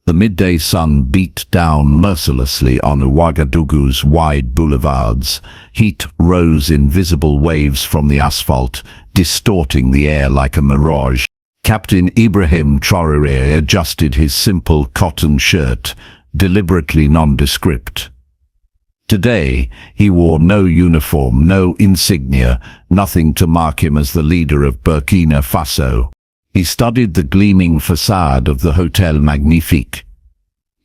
The midday sun beat down mercilessly on Ouagadougou's wide boulevards. Heat rose in visible waves from the asphalt, distorting the air like a mirage. Captain Ibrahim Traoré adjusted his simple cotton shirt, deliberately nondescript. Today, he wore no uniform, no insignia, nothing to mark him as the leader of Burkina Faso. He studied the gleaming facade of the Hôtel Magnifique.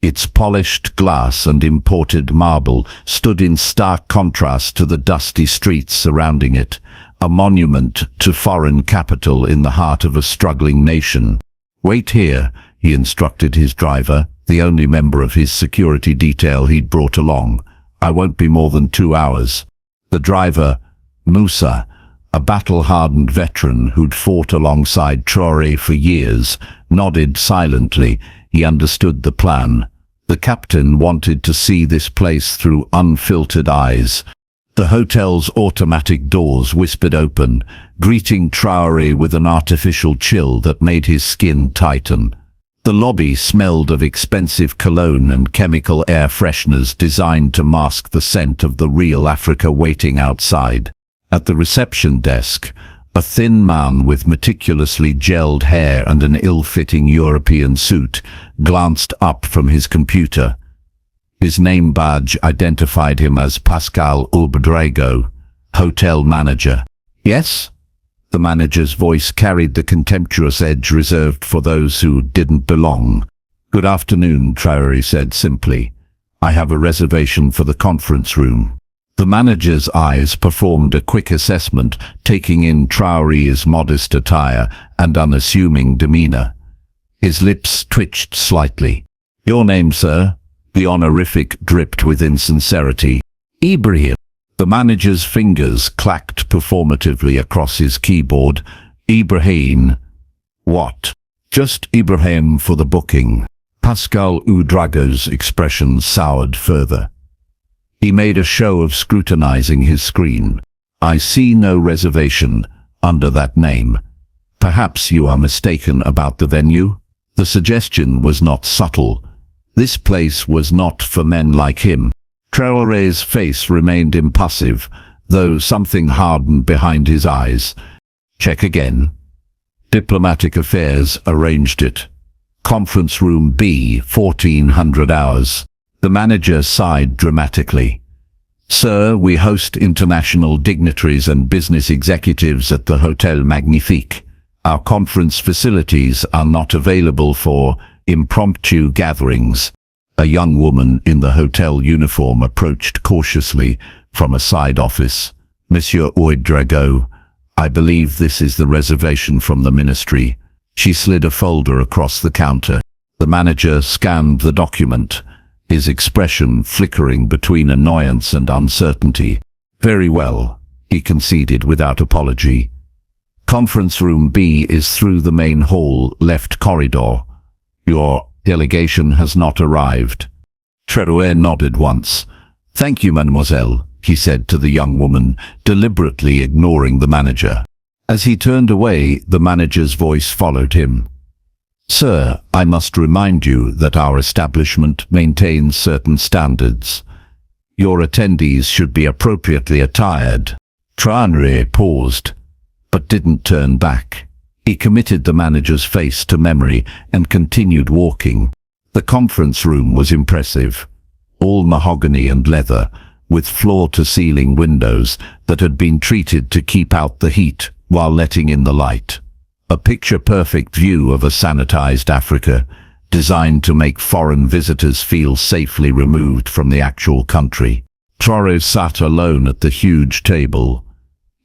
Its polished glass and imported marble stood in stark contrast to the dusty streets surrounding it, a monument to foreign capital in the heart of a struggling nation. "Wait here," he instructed his driver, the only member of his security detail he'd brought along. "I won't be more than 2 hours." The driver, Moussa, a battle-hardened veteran who'd fought alongside Traoré for years, nodded silently. He understood the plan. The captain wanted to see this place through unfiltered eyes. The hotel's automatic doors whispered open, greeting Traoré with an artificial chill that made his skin tighten. The lobby smelled of expensive cologne and chemical air fresheners designed to mask the scent of the real Africa waiting outside. At the reception desk, a thin man with meticulously gelled hair and an ill-fitting European suit glanced up from his computer. His name badge identified him as Pascal Ouedraogo, hotel manager. "Yes?" The manager's voice carried the contemptuous edge reserved for those who didn't belong. "Good afternoon," Traoré said simply. "I have a reservation for the conference room." The manager's eyes performed a quick assessment, taking in Traoré's modest attire and unassuming demeanor. His lips twitched slightly. "Your name, sir?" The honorific dripped with insincerity. "Ibrahim." The manager's fingers clacked performatively across his keyboard. "Ibrahim." "What?" "Just Ibrahim for the booking." Pascal Ouedraogo's expression soured further. He made a show of scrutinizing his screen. "I see no reservation under that name. Perhaps you are mistaken about the venue?" The suggestion was not subtle. This place was not for men like him. Traoré's face remained impassive, though something hardened behind his eyes. "Check again." Diplomatic Affairs arranged it. Conference Room B, 1400 hours. The manager sighed dramatically. "Sir, we host international dignitaries and business executives at the Hôtel Magnifique. Our conference facilities are not available for impromptu gatherings." A young woman in the hotel uniform approached cautiously from a side office. "Monsieur Ouedraogo, I believe this is the reservation from the ministry." She slid a folder across the counter. The manager scanned the document, his expression flickering between annoyance and uncertainty. "Very well," he conceded without apology. "Conference room B is through the main hall, left corridor. Your delegation has not arrived." Traoré nodded once. "Thank you, mademoiselle," he said to the young woman, deliberately ignoring the manager. As he turned away, the manager's voice followed him. "Sir, I must remind you that our establishment maintains certain standards. Your attendees should be appropriately attired." Traoré paused, but didn't turn back. He committed the manager's face to memory and continued walking. The conference room was impressive, all mahogany and leather, with floor-to-ceiling windows that had been treated to keep out the heat while letting in the light. A picture-perfect view of a sanitized Africa, designed to make foreign visitors feel safely removed from the actual country. Traoré sat alone at the huge table.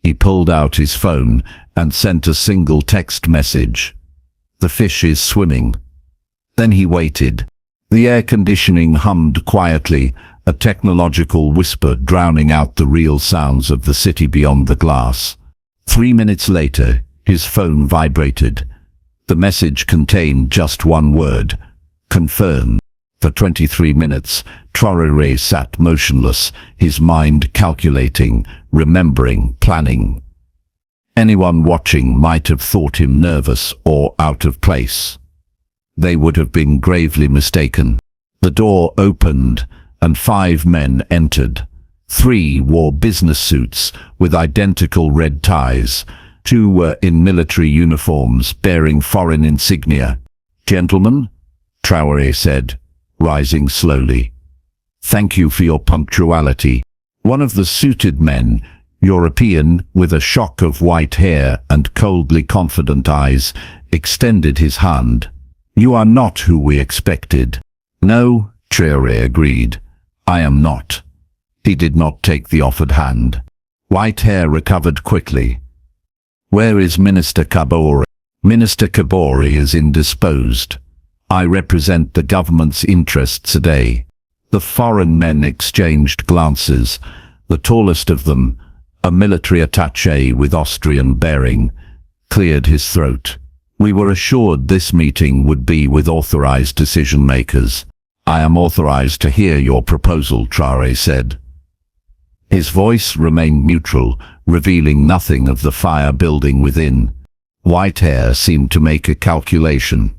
He pulled out his phone and sent a single text message. "The fish is swimming." Then he waited. The air conditioning hummed quietly, a technological whisper drowning out the real sounds of the city beyond the glass. 3 minutes later, his phone vibrated. The message contained just one word: confirm. For 23 minutes, Traoré sat motionless, his mind calculating, remembering, planning. Anyone watching might have thought him nervous or out of place. they would have been gravely mistaken. The door opened, and 5 men entered. 3 wore business suits with identical red ties. 2 were in military uniforms bearing foreign insignia. "Gentlemen," Traoré said, rising slowly, "thank you for your punctuality." One of the suited men, European with a shock of white hair and coldly confident eyes, extended his hand. "You are not who we expected." "No," Traoré agreed, "I am not." He did not take the offered hand. White hair recovered quickly. "Where is Minister Traoré?" "Minister Traoré is indisposed. I represent the government's interests today." The foreign men exchanged glances. The tallest of them, a military attaché with Austrian bearing, cleared his throat. "We were assured this meeting would be with authorized decision-makers." "I am authorized to hear your proposal," Traoré said. His voice remained neutral, revealing nothing of the fire building within. White hair seemed to make a calculation.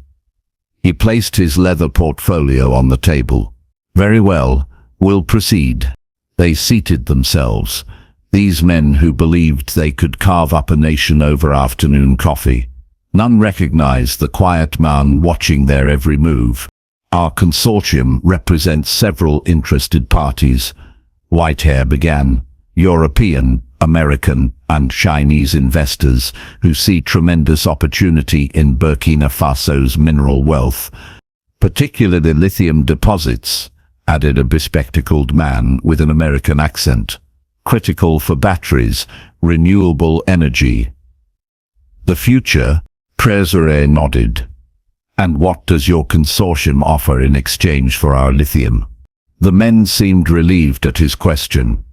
He placed his leather portfolio on the table. "Very well, we'll proceed." They seated themselves, these men who believed they could carve up a nation over afternoon coffee. None recognized the quiet man watching their every move. "Our consortium represents several interested parties," Whitehair began. "European, American, and Chinese investors who see tremendous opportunity in Burkina Faso's mineral wealth, particularly lithium deposits," added a bespectacled man with an American accent. "Critical for batteries, renewable energy. The future?" Traoré nodded. "And what does your consortium offer in exchange for our lithium?" The men seemed relieved at his question.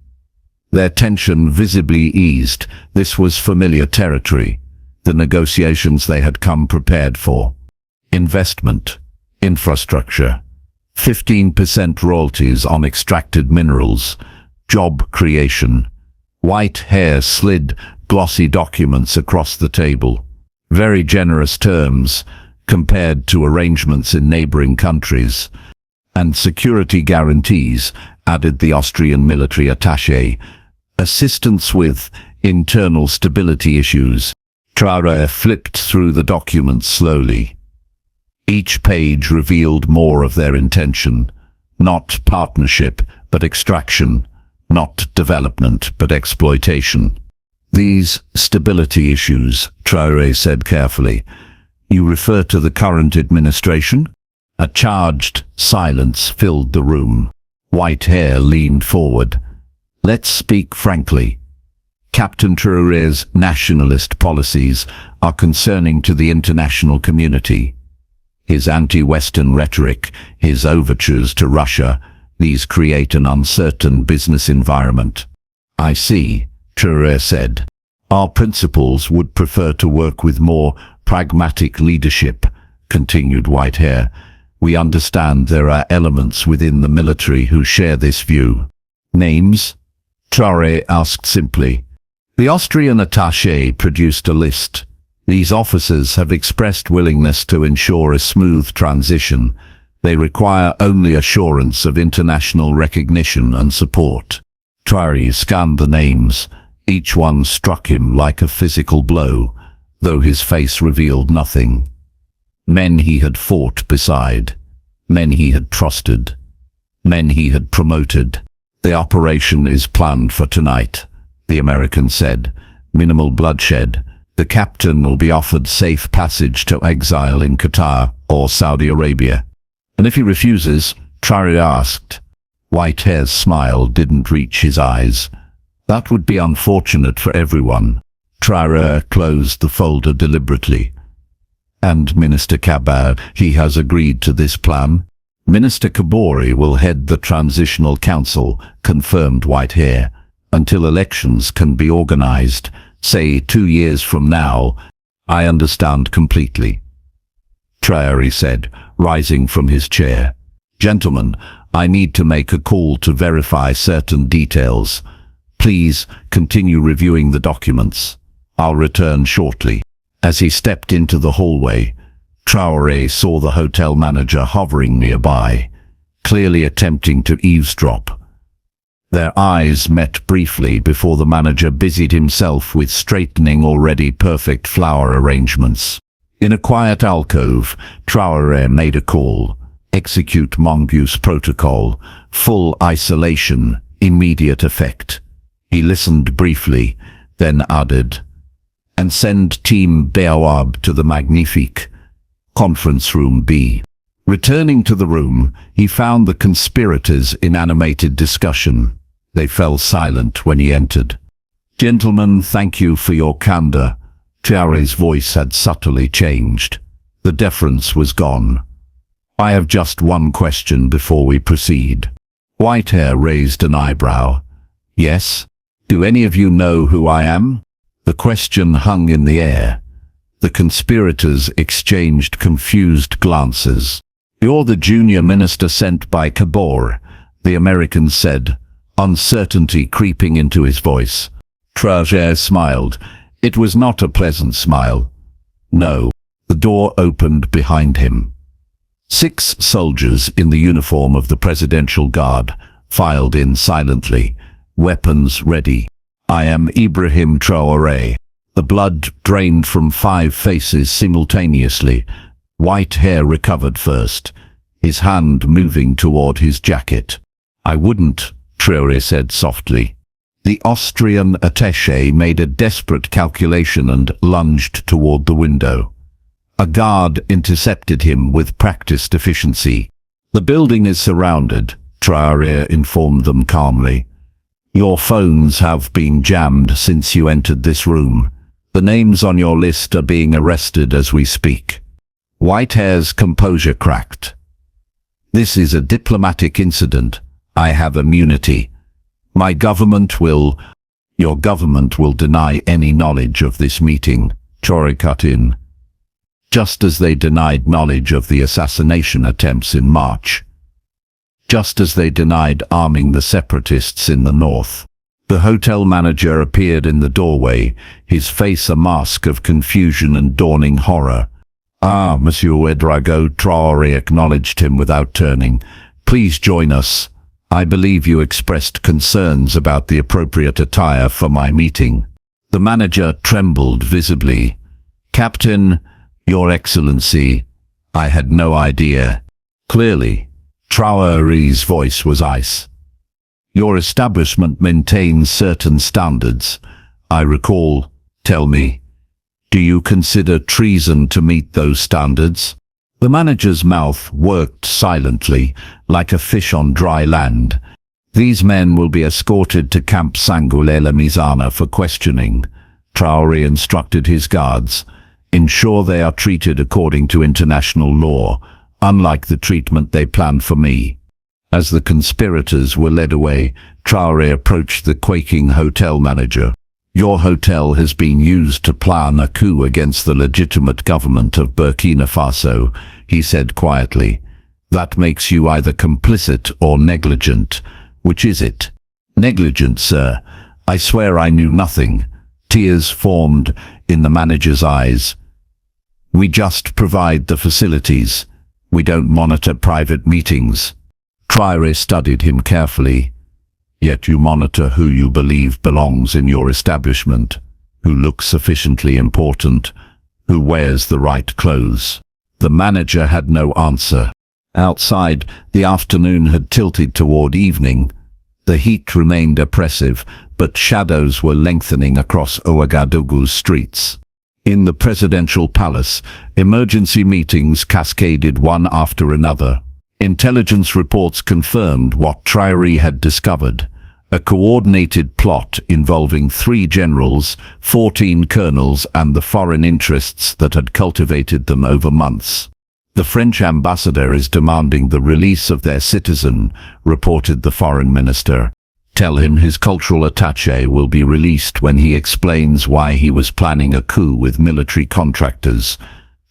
Their tension visibly eased. This was familiar territory, the negotiations they had come prepared for. Investment, infrastructure, 15% royalties on extracted minerals, job creation. White hair slid glossy documents across the table. Very generous terms compared to arrangements in neighboring countries. "And security guarantees," added the Austrian military attaché. "Assistance with internal stability issues." Traoré flipped through the documents slowly. Each page revealed more of their intention. Not partnership, but extraction. Not development, but exploitation. "These stability issues," Traoré said carefully. "You refer to the current administration?" A charged silence filled the room. White hair leaned forward. "Let's speak frankly. Captain Traoré's nationalist policies are concerning to the international community. His anti-Western rhetoric, his overtures to Russia, these create an uncertain business environment." "I see," Traoré said. "Our principals would prefer to work with more pragmatic leadership," continued Whitehair. "We understand there are elements within the military who share this view." "Names?" Traoré asked simply. The Austrian attaché produced a list. "These officers have expressed willingness to ensure a smooth transition. They require only assurance of international recognition and support." Traoré scanned the names. Each one struck him like a physical blow, though his face revealed nothing. Men he had fought beside, men he had trusted, men he had promoted. "The operation is planned for tonight," the American said. "Minimal bloodshed. The captain will be offered safe passage to exile in Qatar or Saudi Arabia." "And if he refuses?" Traoré asked. Whitehair's smile didn't reach his eyes. "That would be unfortunate for everyone." Traoré closed the folder deliberately. "And Minister Traoré, he has agreed to this plan?" "Minister Traoré will head the Transitional Council," confirmed Whitehair, "until elections can be organized, say 2 years from now." "I understand completely," Traoré said, rising from his chair. "Gentlemen, I need to make a call to verify certain details. Please continue reviewing the documents. I'll return shortly." As he stepped into the hallway, Traoré saw the hotel manager hovering nearby, clearly attempting to eavesdrop. Their eyes met briefly before the manager busied himself with straightening already perfect flower arrangements. In a quiet alcove, Traoré made a call. Execute mongoose protocol. Full isolation. Immediate effect. He listened briefly, then added, and send Team Baobab to the Magnifique. Conference Room B. Returning to the room, he found the conspirators in animated discussion. They fell silent when he entered. Gentlemen, thank you for your candor. Traoré's voice had subtly changed. The deference was gone. I have just one question before we proceed. Whitehair raised an eyebrow. Yes? Do any of you know who I am? The question hung in the air. The conspirators exchanged confused glances. You're the junior minister sent by Kabor, the American said, uncertainty creeping into his voice. Traoré smiled. It was not a pleasant smile. No. The door opened behind him. 6 soldiers in the uniform of the Presidential Guard filed in silently, weapons ready. I am Ibrahim Traoré. The blood drained from 5 faces simultaneously. Whitehair recovered first, his hand moving toward his jacket. I wouldn't, Traoré said softly. The Austrian attaché made a desperate calculation and lunged toward the window. A guard intercepted him with practiced efficiency. The building is surrounded, Traoré informed them calmly. Your phones have been jammed since you entered this room. The names on your list are being arrested as we speak. Whitehair's composure cracked. This is a diplomatic incident. I have immunity. My government will... Your government will deny any knowledge of this meeting, Traoré cut in. Just as they denied knowledge of the assassination attempts in March. Just as they denied arming the separatists in the north. The hotel manager appeared in the doorway, his face a mask of confusion and dawning horror. Ah, Monsieur Ouedraogo, Traoré acknowledged him without turning. Please join us. I believe you expressed concerns about the appropriate attire for my meeting. The manager trembled visibly. Captain, Your Excellency, I had no idea. Clearly, Traoré's voice was ice. Your establishment maintains certain standards. I recall. Tell me, do you consider treason to meet those standards? The manager's mouth worked silently, like a fish on dry land. These men will be escorted to Camp Sangoulé-la-Misana for questioning. Traoré instructed his guards. Ensure they are treated according to international law, unlike the treatment they planned for me. As the conspirators were led away, Traoré approached the quaking hotel manager. Your hotel has been used to plan a coup against the legitimate government of Burkina Faso, he said quietly. That makes you either complicit or negligent. Which is it? Negligent, sir. I swear I knew nothing. Tears formed in the manager's eyes. We just provide the facilities. We don't monitor private meetings. Traoré studied him carefully. Yet you monitor who you believe belongs in your establishment, who looks sufficiently important, who wears the right clothes. The manager had no answer. Outside, the afternoon had tilted toward evening. The heat remained oppressive, but shadows were lengthening across Ouagadougou's streets. In the presidential palace, emergency meetings cascaded one after another. Intelligence reports confirmed what Traoré had discovered. A coordinated plot involving 3 generals, 14 colonels and the foreign interests that had cultivated them over months. The French ambassador is demanding the release of their citizen, reported the foreign minister. Tell him his cultural attaché will be released when he explains why he was planning a coup with military contractors.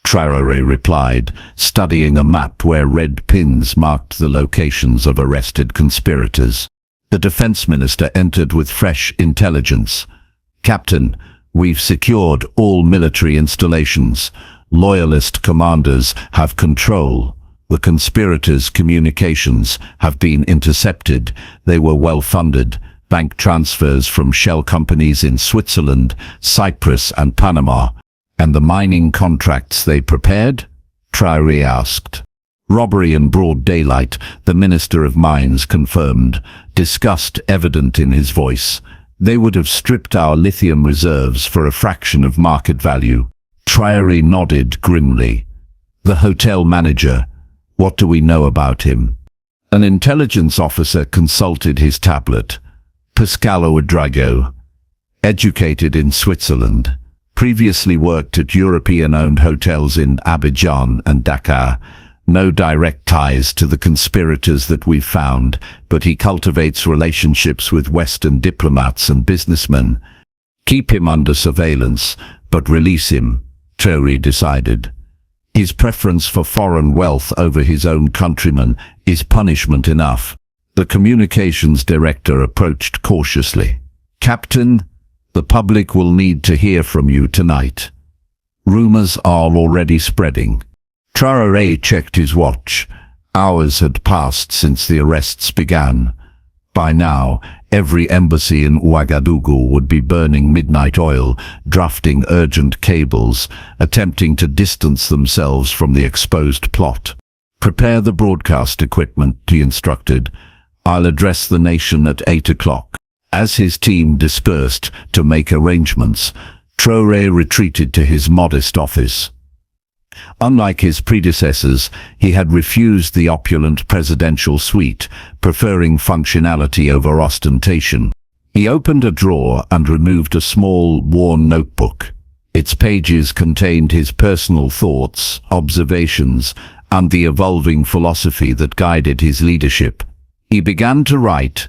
Traoré replied, studying a map where red pins marked the locations of arrested conspirators. The defense minister entered with fresh intelligence. Captain, we've secured all military installations. Loyalist commanders have control. The conspirators' communications have been intercepted. They were well funded. Bank transfers from shell companies in Switzerland, Cyprus and Panama. And the mining contracts they prepared? Traoré asked. Robbery in broad daylight, the Minister of Mines confirmed, disgust evident in his voice. They would have stripped our lithium reserves for a fraction of market value. Traoré nodded grimly. The hotel manager, what do we know about him? An intelligence officer consulted his tablet. Pascalo Ouedraogo, educated in Switzerland, previously worked at European-owned hotels in Abidjan and Dakar. No direct ties to the conspirators that we've found, but he cultivates relationships with Western diplomats and businessmen. Keep him under surveillance, but release him, Traoré decided. His preference for foreign wealth over his own countrymen is punishment enough. The communications director approached cautiously. Captain, the public will need to hear from you tonight. Rumors are already spreading. Traoré checked his watch. Hours had passed since the arrests began. By now, every embassy in Ouagadougou would be burning midnight oil, drafting urgent cables, attempting to distance themselves from the exposed plot. Prepare the broadcast equipment, he instructed. I'll address the nation at 8 o'clock. As his team dispersed to make arrangements, Traoré retreated to his modest office. Unlike his predecessors, he had refused the opulent presidential suite, preferring functionality over ostentation. He opened a drawer and removed a small, worn notebook. Its pages contained his personal thoughts, observations, and the evolving philosophy that guided his leadership. He began to write,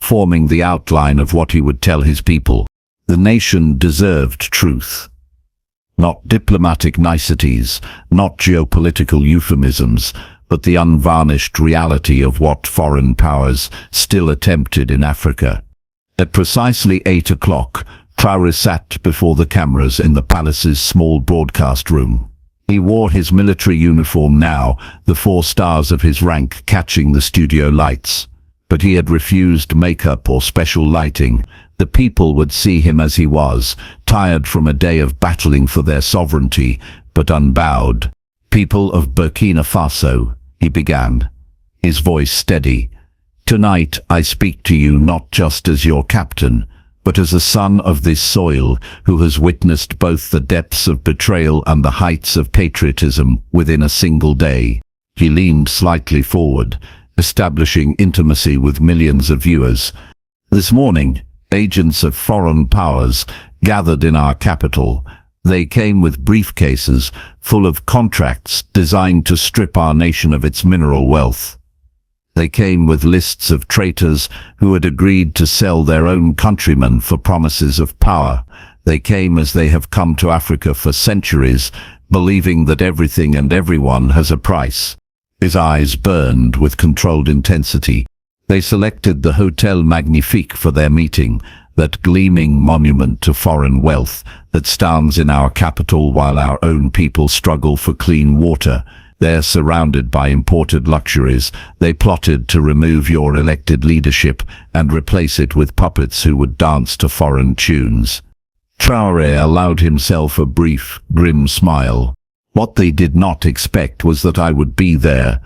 forming the outline of what he would tell his people. The nation deserved truth. Not diplomatic niceties, not geopolitical euphemisms, but the unvarnished reality of what foreign powers still attempted in Africa. At precisely 8 o'clock, Traoré sat before the cameras in the palace's small broadcast room. He wore his military uniform now, the 4 stars of his rank catching the studio lights. But he had refused makeup or special lighting. The people would see him as he was, tired from a day of battling for their sovereignty, but unbowed. People of Burkina Faso, he began, his voice steady. Tonight I speak to you not just as your captain, but as a son of this soil who has witnessed both the depths of betrayal and the heights of patriotism within a single day. He leaned slightly forward, establishing intimacy with millions of viewers. This morning, agents of foreign powers gathered in our capital. They came with briefcases full of contracts designed to strip our nation of its mineral wealth. They came with lists of traitors who had agreed to sell their own countrymen for promises of power. They came as they have come to Africa for centuries, believing that everything and everyone has a price. His eyes burned with controlled intensity. They selected the Hotel Magnifique for their meeting, that gleaming monument to foreign wealth that stands in our capital while our own people struggle for clean water. There, surrounded by imported luxuries, they plotted to remove your elected leadership and replace it with puppets who would dance to foreign tunes. Traoré allowed himself a brief, grim smile. What they did not expect was that I would be there,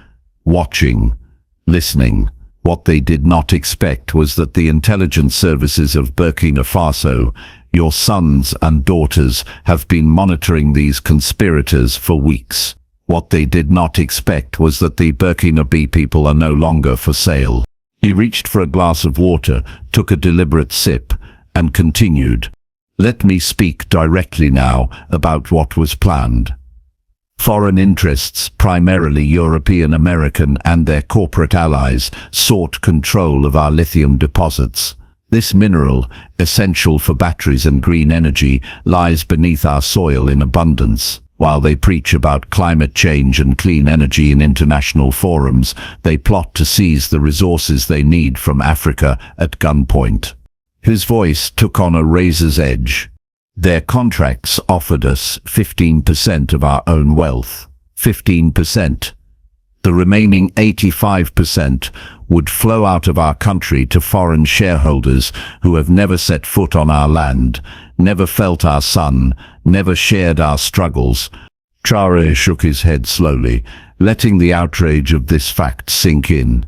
watching, listening. What they did not expect was that the intelligence services of Burkina Faso, your sons and daughters, have been monitoring these conspirators for weeks. What they did not expect was that the Burkinabe people are no longer for sale. He reached for a glass of water, took a deliberate sip, and continued. Let me speak directly now about what was planned. Foreign interests, primarily European American and their corporate allies, sought control of our lithium deposits. This mineral, essential for batteries and green energy, lies beneath our soil in abundance. While they preach about climate change and clean energy in international forums, they plot to seize the resources they need from Africa at gunpoint. His voice took on a razor's edge. Their contracts offered us 15% of our own wealth. 15%. The remaining 85% would flow out of our country to foreign shareholders who have never set foot on our land, never felt our sun, never shared our struggles. Traoré shook his head slowly, letting the outrage of this fact sink in.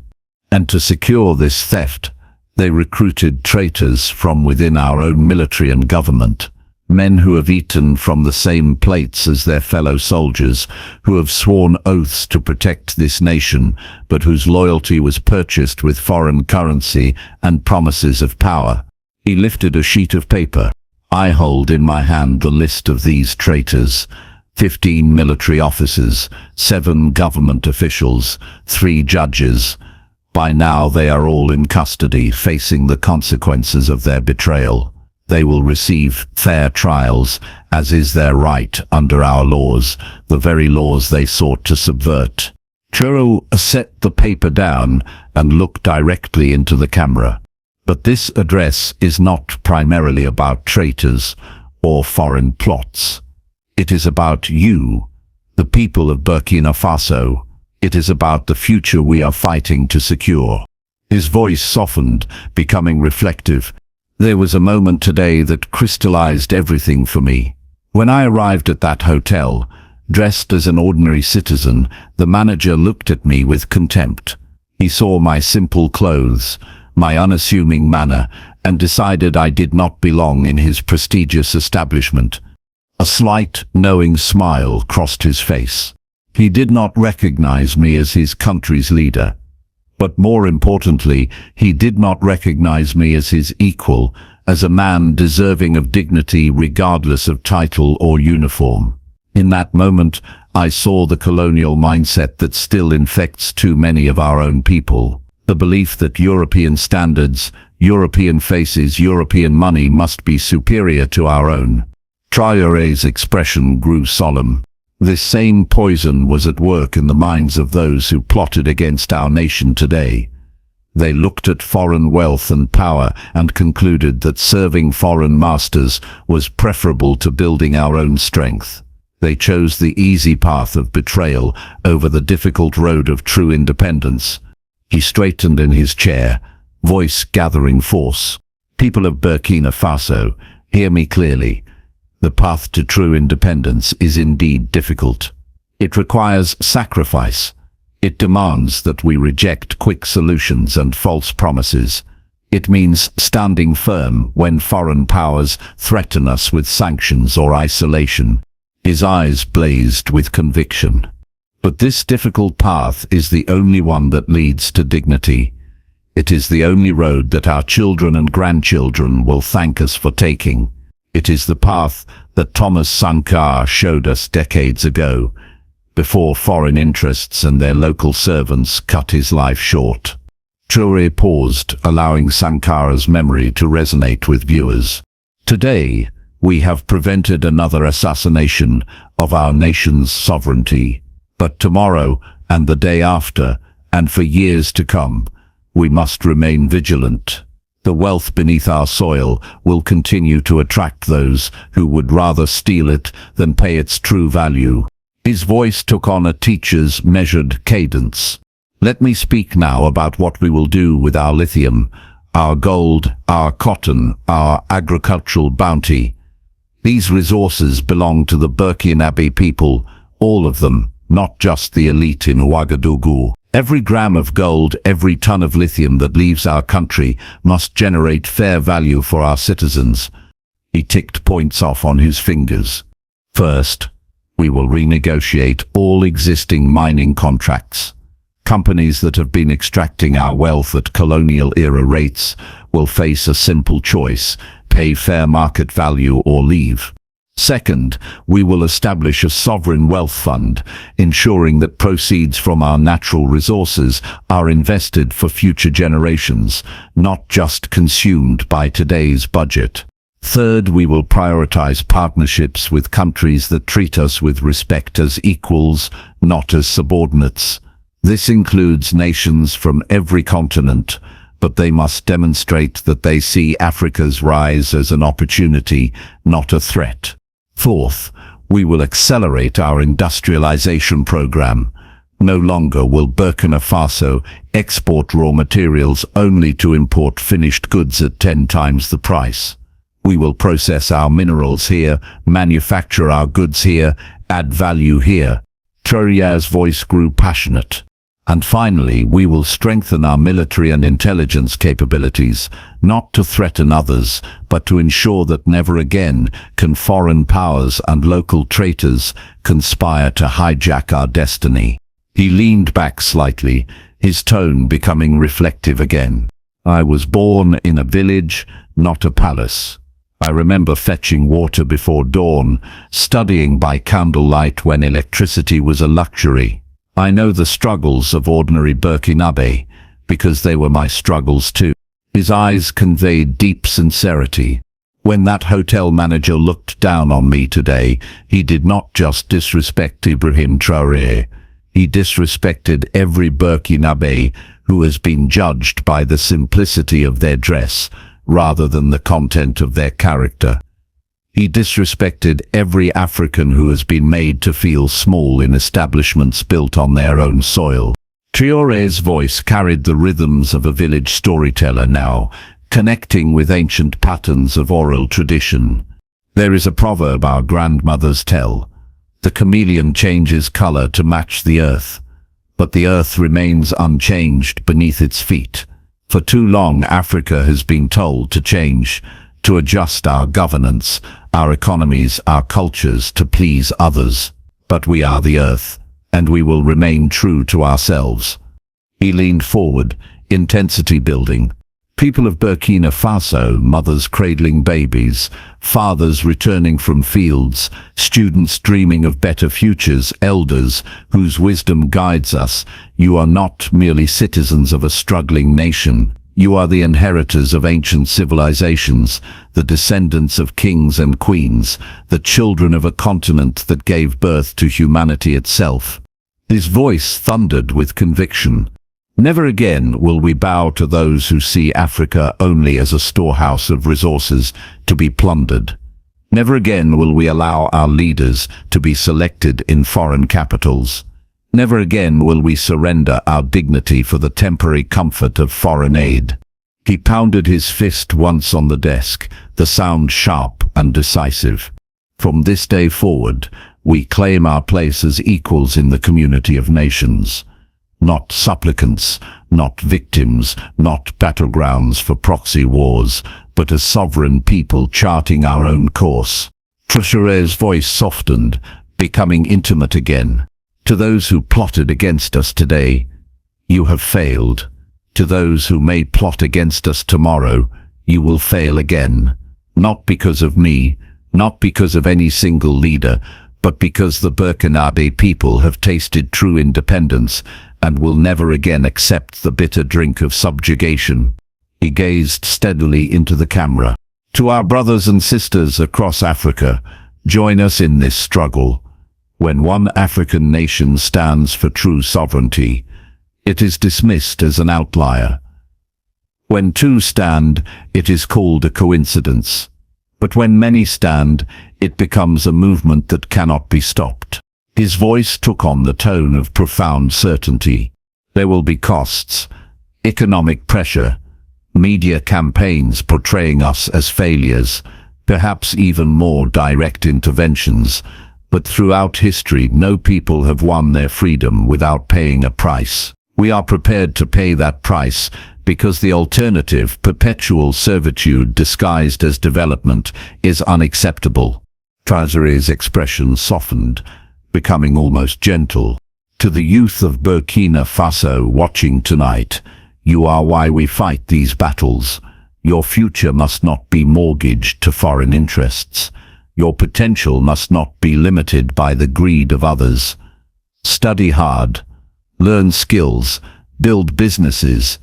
And to secure this theft, they recruited traitors from within our own military and government. Men who have eaten from the same plates as their fellow soldiers, who have sworn oaths to protect this nation, but whose loyalty was purchased with foreign currency and promises of power. He lifted a sheet of paper. I hold in my hand the list of these traitors. 15 military officers, 7 government officials, 3 judges. By now they are all in custody, facing the consequences of their betrayal. They will receive fair trials, as is their right under our laws, the very laws they sought to subvert. Traoré set the paper down and looked directly into the camera. But this address is not primarily about traitors or foreign plots. It is about you, the people of Burkina Faso. It is about the future we are fighting to secure. His voice softened, becoming reflective. There was a moment today that crystallized everything for me. When I arrived at that hotel, dressed as an ordinary citizen, the manager looked at me with contempt. He saw my simple clothes, my unassuming manner, and decided I did not belong in his prestigious establishment. A slight, knowing smile crossed his face. He did not recognize me as his country's leader. But more importantly, he did not recognize me as his equal, as a man deserving of dignity regardless of title or uniform. In that moment, I saw the colonial mindset that still infects too many of our own people. The belief that European standards, European faces, European money must be superior to our own. Traoré's expression grew solemn. This same poison was at work in the minds of those who plotted against our nation today. They looked at foreign wealth and power and concluded that serving foreign masters was preferable to building our own strength. They chose the easy path of betrayal over the difficult road of true independence. He straightened in his chair, voice gathering force. People of Burkina Faso, hear me clearly. The path to true independence is indeed difficult. It requires sacrifice. It demands that we reject quick solutions and false promises. It means standing firm when foreign powers threaten us with sanctions or isolation. His eyes blazed with conviction. But this difficult path is the only one that leads to dignity. It is the only road that our children and grandchildren will thank us for taking. It is the path that Thomas Sankara showed us decades ago, before foreign interests and their local servants cut his life short. Traoré paused, allowing Sankara's memory to resonate with viewers. Today, we have prevented another assassination of our nation's sovereignty. But tomorrow, and the day after, and for years to come, we must remain vigilant. The wealth beneath our soil will continue to attract those who would rather steal it than pay its true value. His voice took on a teacher's measured cadence. Let me speak now about what we will do with our lithium, our gold, our cotton, our agricultural bounty. These resources belong to the Burkinabe people, all of them, not just the elite in Ouagadougou. Every gram of gold, every ton of lithium that leaves our country must generate fair value for our citizens. He ticked points off on his fingers. First, we will renegotiate all existing mining contracts. Companies that have been extracting our wealth at colonial-era rates will face a simple choice: pay fair market value or leave. Second, we will establish a sovereign wealth fund, ensuring that proceeds from our natural resources are invested for future generations, not just consumed by today's budget. Third, we will prioritize partnerships with countries that treat us with respect as equals, not as subordinates. This includes nations from every continent, but they must demonstrate that they see Africa's rise as an opportunity, not a threat. Fourth, we will accelerate our industrialization program. No longer will Burkina Faso export raw materials only to import finished goods at 10 times the price. We will process our minerals here, manufacture our goods here, add value here. Traoré's voice grew passionate. And finally, we will strengthen our military and intelligence capabilities, not to threaten others, but to ensure that never again can foreign powers and local traitors conspire to hijack our destiny. He leaned back slightly, his tone becoming reflective again. I was born in a village, not a palace. I remember fetching water before dawn, studying by candlelight when electricity was a luxury. I know the struggles of ordinary Burkinabe, because they were my struggles too. His eyes conveyed deep sincerity. When that hotel manager looked down on me today, he did not just disrespect Ibrahim Traoré. He disrespected every Burkinabe who has been judged by the simplicity of their dress, rather than the content of their character. He disrespected every African who has been made to feel small in establishments built on their own soil. Traoré's voice carried the rhythms of a village storyteller now, connecting with ancient patterns of oral tradition. There is a proverb our grandmothers tell: the chameleon changes color to match the earth, but the earth remains unchanged beneath its feet. For too long, Africa has been told to change, to adjust our governance, our economies, our cultures to please others. But we are the earth, and we will remain true to ourselves. He leaned forward, intensity building. People of Burkina Faso, mothers cradling babies, fathers returning from fields, students dreaming of better futures, elders whose wisdom guides us. You are not merely citizens of a struggling nation. You are the inheritors of ancient civilizations, the descendants of kings and queens, the children of a continent that gave birth to humanity itself. His voice thundered with conviction. Never again will we bow to those who see Africa only as a storehouse of resources to be plundered. Never again will we allow our leaders to be selected in foreign capitals. Never again will we surrender our dignity for the temporary comfort of foreign aid. He pounded his fist once on the desk, the sound sharp and decisive. From this day forward, we claim our place as equals in the community of nations. Not supplicants, not victims, not battlegrounds for proxy wars, but as sovereign people charting our own course. Traoré's voice softened, becoming intimate again. To those who plotted against us today, you have failed. To those who may plot against us tomorrow, you will fail again. Not because of me, not because of any single leader, but because the Burkinabe people have tasted true independence and will never again accept the bitter drink of subjugation. He gazed steadily into the camera. To our brothers and sisters across Africa, join us in this struggle. When one African nation stands for true sovereignty, it is dismissed as an outlier. When two stand, it is called a coincidence. But when many stand, it becomes a movement that cannot be stopped. His voice took on the tone of profound certainty. There will be costs, economic pressure, media campaigns portraying us as failures, perhaps even more direct interventions. But throughout history, no people have won their freedom without paying a price. We are prepared to pay that price because the alternative, perpetual servitude disguised as development, is unacceptable. Traoré's expression softened, becoming almost gentle. To the youth of Burkina Faso watching tonight, you are why we fight these battles. Your future must not be mortgaged to foreign interests. Your potential must not be limited by the greed of others. Study hard, learn skills, build businesses,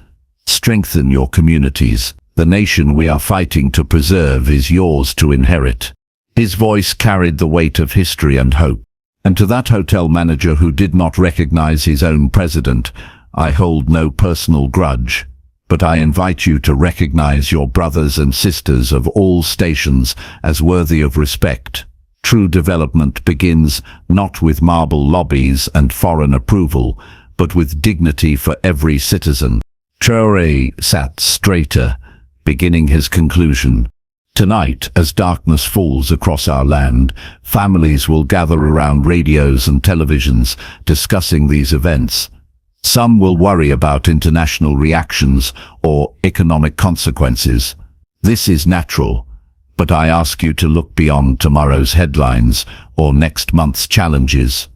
strengthen your communities. The nation we are fighting to preserve is yours to inherit. His voice carried the weight of history and hope. And to that hotel manager who did not recognize his own president, I hold no personal grudge. But I invite you to recognize your brothers and sisters of all stations as worthy of respect. True development begins not with marble lobbies and foreign approval, but with dignity for every citizen. Traoré sat straighter, beginning his conclusion. Tonight, as darkness falls across our land, families will gather around radios and televisions discussing these events. Some will worry about international reactions or economic consequences. This is natural, but I ask you to look beyond tomorrow's headlines or next month's challenges.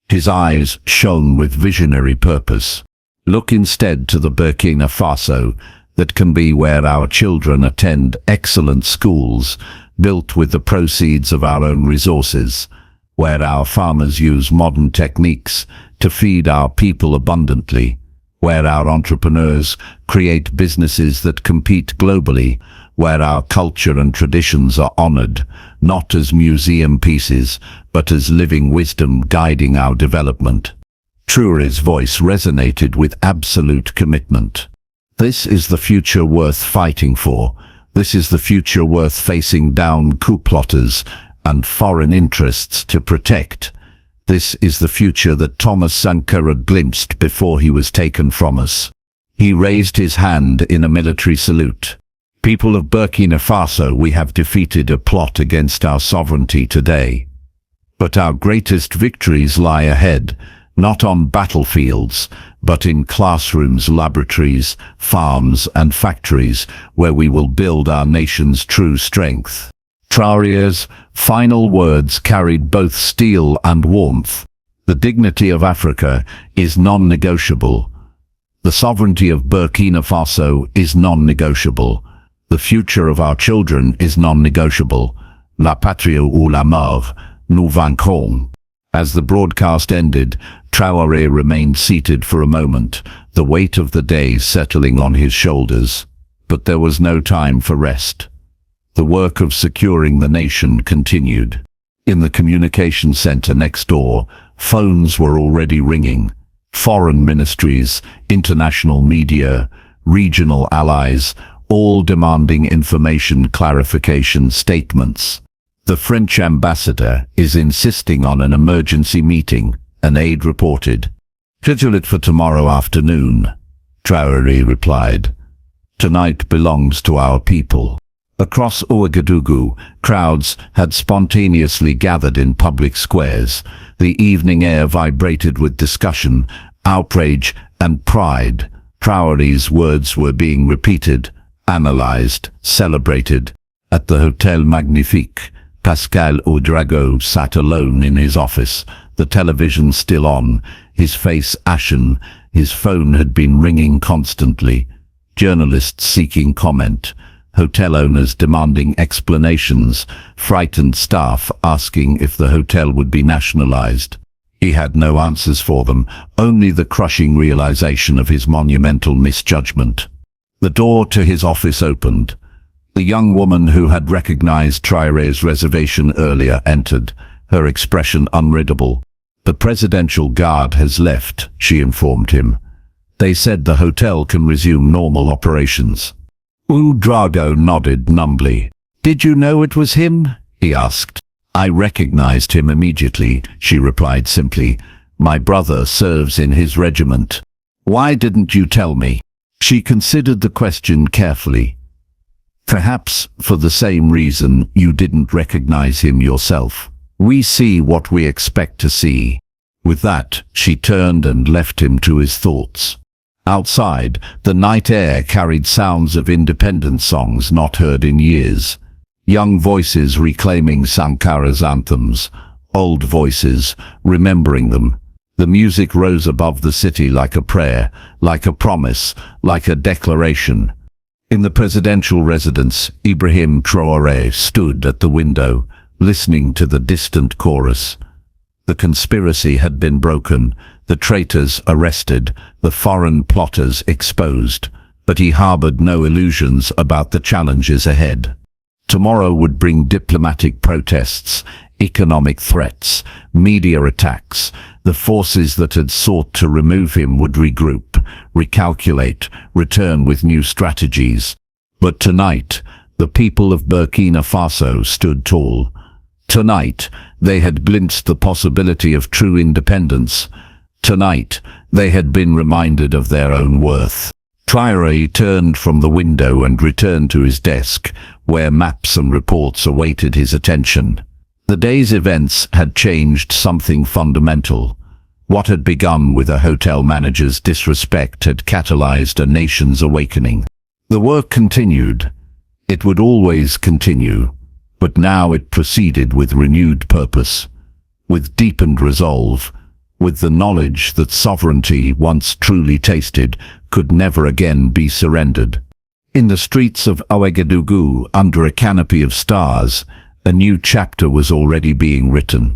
His eyes shone with visionary purpose. Look instead to the Burkina Faso that can be where our children attend excellent schools, built with the proceeds of our own resources, where our farmers use modern techniques to feed our people abundantly, where our entrepreneurs create businesses that compete globally, where our culture and traditions are honored, not as museum pieces, but as living wisdom guiding our development. Traoré's voice resonated with absolute commitment. This is the future worth fighting for. This is the future worth facing down coup plotters and foreign interests to protect. This is the future that Thomas Sankara glimpsed before he was taken from us. He raised his hand in a military salute. People of Burkina Faso, we have defeated a plot against our sovereignty today. But our greatest victories lie ahead, not on battlefields, but in classrooms, laboratories, farms and factories, where we will build our nation's true strength. Traoré's final words carried both steel and warmth. The dignity of Africa is non-negotiable. The sovereignty of Burkina Faso is non-negotiable. The future of our children is non-negotiable. La patrie ou la mort, nous vaincrons. As the broadcast ended, Traoré remained seated for a moment, the weight of the day settling on his shoulders. But there was no time for rest. The work of securing the nation continued. In the communication center next door, phones were already ringing. Foreign ministries, international media, regional allies, all demanding information, clarification, statements. The French ambassador is insisting on an emergency meeting, an aide reported. Schedule it for tomorrow afternoon, Traoré replied. Tonight belongs to our people. Across Ouagadougou, crowds had spontaneously gathered in public squares. The evening air vibrated with discussion, outrage, and pride. Traoré's words were being repeated, analyzed, celebrated. At the Hôtel Magnifique, Pascal Ouedraogo sat alone in his office, the television still on, his face ashen. His phone had been ringing constantly. Journalists seeking comment. Hotel owners demanding explanations, frightened staff asking if the hotel would be nationalized. He had no answers for them, only the crushing realization of his monumental misjudgment. The door to his office opened. The young woman who had recognized Traoré's reservation earlier entered, her expression unreadable. The presidential guard has left, she informed him. They said the hotel can resume normal operations. Ouedraogo nodded numbly. Did you know it was him? He asked. I recognized him immediately, she replied simply. My brother serves in his regiment. Why didn't you tell me? She considered the question carefully. Perhaps for the same reason you didn't recognize him yourself. We see what we expect to see. With that, she turned and left him to his thoughts. Outside, the night air carried sounds of independence songs not heard in years. Young voices reclaiming Sankara's anthems, old voices remembering them. The music rose above the city like a prayer, like a promise, like a declaration. In the presidential residence, Ibrahim Traoré stood at the window, listening to the distant chorus. The conspiracy had been broken, the traitors arrested, the foreign plotters exposed, but he harbored no illusions about the challenges ahead. Tomorrow would bring diplomatic protests, economic threats, media attacks. The forces that had sought to remove him would regroup, recalculate, return with new strategies. But tonight, the people of Burkina Faso stood tall. Tonight, they had glimpsed the possibility of true independence. Tonight, they had been reminded of their own worth. Traoré turned from the window and returned to his desk, where maps and reports awaited his attention. The day's events had changed something fundamental. What had begun with a hotel manager's disrespect had catalyzed a nation's awakening. The work continued. It would always continue, but now it proceeded with renewed purpose, with deepened resolve, with the knowledge that sovereignty, once truly tasted, could never again be surrendered. In the streets of Ouagadougou, under a canopy of stars, a new chapter was already being written.